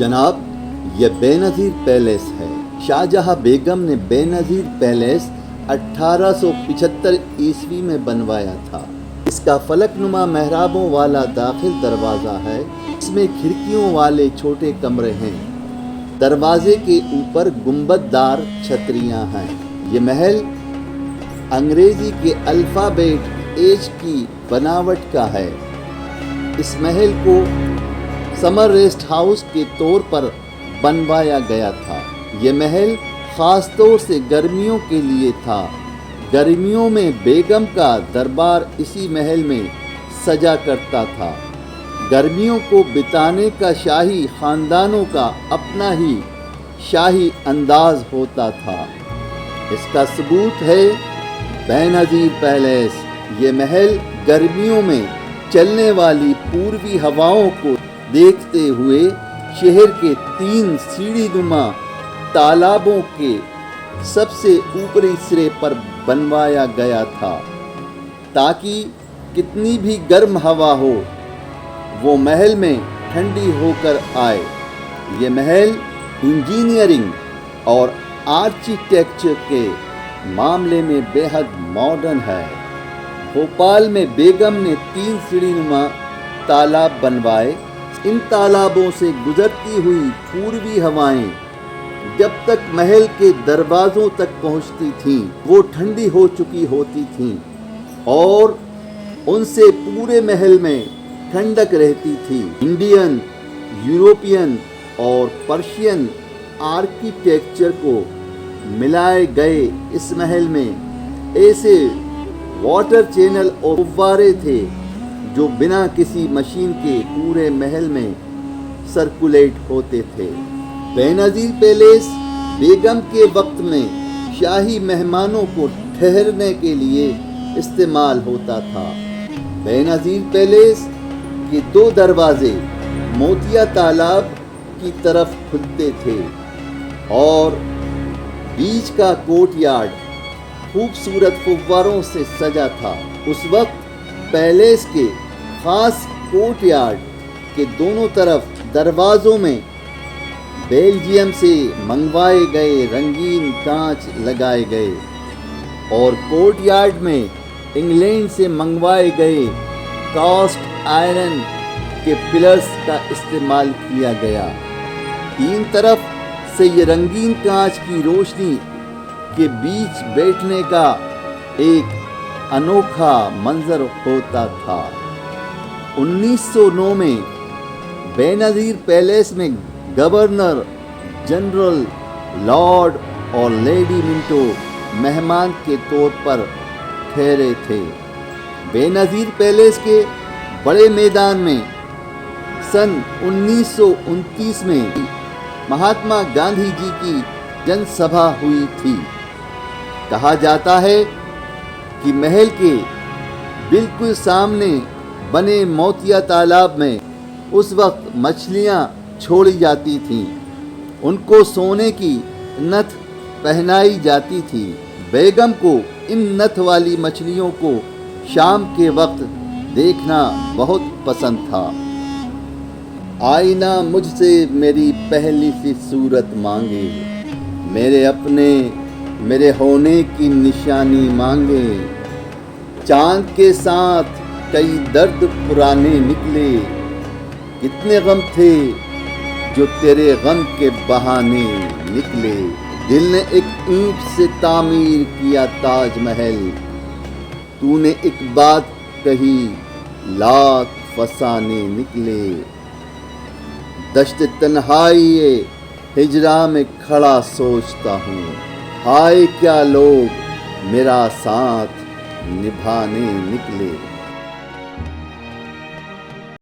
جناب، یہ بے نظیر پیلیس ہے۔ شاہجہاں بیگم نے بے نظیر پیلیس 1875 عیسوی میں بنوایا تھا۔ اس کا فلک نما محرابوں والا داخل دروازہ ہے۔ اس میں کھڑکیوں والے چھوٹے کمرے ہیں۔ دروازے کے اوپر گنبد دار چھتریاں ہیں۔ یہ محل انگریزی کے الفابیٹ ایچ کی بناوٹ کا ہے۔ اس محل کو سمر ریسٹ ہاؤس کے طور پر بنوایا گیا تھا۔ یہ محل خاص طور سے گرمیوں کے لیے تھا۔ گرمیوں میں بیگم کا دربار اسی محل میں سجا کرتا تھا۔ گرمیوں کو بتانے کا شاہی خاندانوں کا اپنا ہی شاہی انداز ہوتا تھا۔ اس کا ثبوت ہے بے نظیر پیلیس۔ یہ محل گرمیوں میں چلنے والی پوروی ہواؤں کو دیکھتے ہوئے شہر کے 3 سیڑھی نما تالابوں کے سب سے اوپری سرے پر بنوایا گیا تھا تاکہ کتنی بھی گرم ہوا ہو وہ محل میں ٹھنڈی ہو کر آئے۔ یہ محل انجینئرنگ اور آرکیٹیکچر کے معاملے میں بے حد ماڈرن ہے۔ بھوپال میں بیگم نے 3 سیڑھی نما تالاب بنوائے۔ ان تالابوں سے گزرتی ہوئی پوروی ہوائیں جب تک محل کے دروازوں تک پہنچتی تھیں وہ ٹھنڈی ہو چکی ہوتی تھیں اور ان سے پورے محل میں ٹھنڈک رہتی تھی۔ انڈین، یورپین اور پرشین آرکیٹیکچر کو ملائے گئے اس محل میں ایسے واٹر چینل اور فوارے تھے جو بنا کسی مشین کے پورے محل میں سرکولیٹ ہوتے تھے۔ بے نظیر پیلیس بیگم کے وقت میں شاہی مہمانوں کو ٹھہرنے کے لیے استعمال ہوتا تھا۔ بے نظیر پیلیس کے 2 دروازے موتیا تالاب کی طرف کھلتے تھے اور بیچ کا کورٹ یارڈ خوبصورت فواروں سے سجا تھا۔ اس وقت پیلیس کے خاص کورٹ یارڈ کے دونوں طرف دروازوں میں بیلجیم سے منگوائے گئے رنگین کانچ لگائے گئے اور کورٹ یارڈ میں انگلینڈ سے منگوائے گئے کاسٹ آئرن کے پلرز کا استعمال کیا گیا۔ 3 طرف سے یہ رنگین کانچ کی روشنی کے بیچ بیٹھنے کا ایک انوکھا منظر ہوتا تھا۔ 1909 میں بے نظیر پیلیس میں گورنر جنرل لارڈ اور لیڈی منٹو مہمان کے طور پر ٹھہرے تھے۔ بے نظیر پیلیس کے بڑے میدان میں سن 1929 میں مہاتما گاندھی جی کی جن سبھا ہوئی تھی۔ کہا جاتا ہے کہ محل کے بالکل سامنے بنے موتیا تالاب میں اس وقت مچھلیاں چھوڑی جاتی تھیں۔ ان کو سونے کی نتھ پہنائی جاتی تھی۔ بیگم کو ان نتھ والی مچھلیوں کو شام کے وقت دیکھنا بہت پسند تھا۔ آئینہ مجھ سے میری پہلی سی صورت مانگے، میرے اپنے میرے ہونے کی نشانی مانگے۔ چاند کے ساتھ کئی درد پرانے نکلے، کتنے غم تھے جو تیرے غم کے بہانے نکلے۔ دل نے ایک اینٹ سے تعمیر کیا تاج محل، تو نے ایک بات کہی لاکھ فسانے نکلے۔ دشت تنہائی ہجراں میں کھڑا سوچتا ہوں، ہائے کیا لوگ میرا ساتھ نبھانے نکلے۔